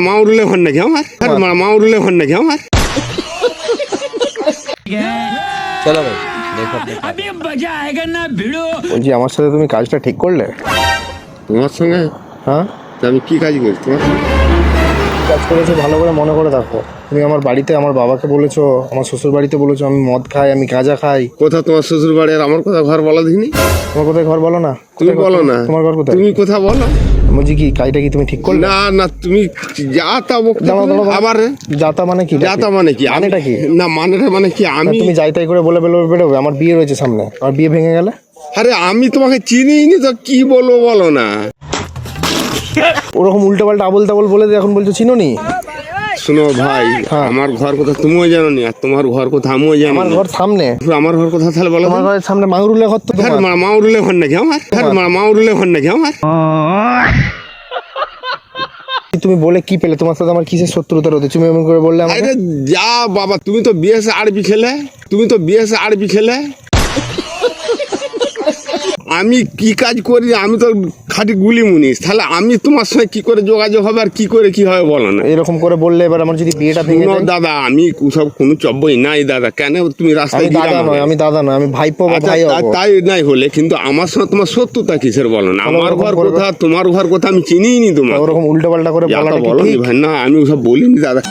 মাউরুলে হন নাকি আমার মাউরুলে হন নাকি আমার চলো ভাই দেখো বলছি আমার সাথে তুমি কাজটা ঠিক করলে? তোমার সঙ্গে? হ্যাঁ, তা আমি কি কাজ করি তোমার সঙ্গে? কাজ করেছো ভালো করে মনে করে দেখো। তুমি আমার বাড়িতে আমার বাবাকে বলেছো, আমার শ্বশুর বাড়িতে বলেছো আমি মদ খাই, আমি গাঁজা খাই। কোথা তোমার শ্বশুর বাড়ি আর আমার কথা ঘর বলা দেখিনি? তোমার কোথায় ঘর বলো না? তুমি বলো না। তোমার ঘর কোথায়? তুমি কোথা বলো। বলছি কি কাজটা কি তুমি ঠিক করলে? না না, তুমি যা তা আবার যাতা মানে কি? যাতা মানে কি? মানেটা কি? না মানেটা মানে কি? আমি তুমি যাই তাই করে বলে বেরোবে? আমার বিয়ে রয়েছে সামনে, আমার বিয়ে ভেঙে গেলে? আরে আমি তোমাকে চিনিনি তো কি বলবো বলো না। ওরকম উল্টো পাল্টা আবল তাবল বলে এখন বলছো চিনোনি? শোনো ভাই, আমার ঘর কথা তুমিও জানো নি আর তোমার ঘর কথা আমিও জানি। আমার ঘর সামনে। আমার ঘর কথা তাহলে বলো। আমার ঘরের সামনে মাগুরুলে ঘর তো তোমার। মাউরুলে হন নাকি আমার? মাউরুলে হন নাকি আমার? তুমি বলে কি পেলে? তোমার সাথে আমার কিসের শত্রুতা রয়েছে? তুমি এমন করে বললে আমাকে? আরে যা বাবা, তুমি তো বিএসএ আরবি ছেলে। আমি কি কাজ করি? আমি তো খাঁটি গুলি মুনিস। তাহলে আমি তোমার সঙ্গে কি করে যোগাযোগ হবে আর কি করে কি হবে বলো না। এরকম করে বললে এবার আমার যদি বিয়েটা ভেঙে যায়? দাদা আমি সব কোনো চব্বই নাই দাদা। কেন তুমি রাস্তায় আমি দাদা নয়, আমি ভাইপো বা ভাই হবো। তাই নাই হলে কিন্তু আমার সঙ্গে তোমার শত্রুতা কিসের বলো না? আমার ঘর কথা তোমার ঘর কথা আমি চিনিই নি তোমার। ওরকম উল্টো পাল্টা করে বলাটা কি ঠিক? ভাই না, আমি ওসব বলিনি দাদা।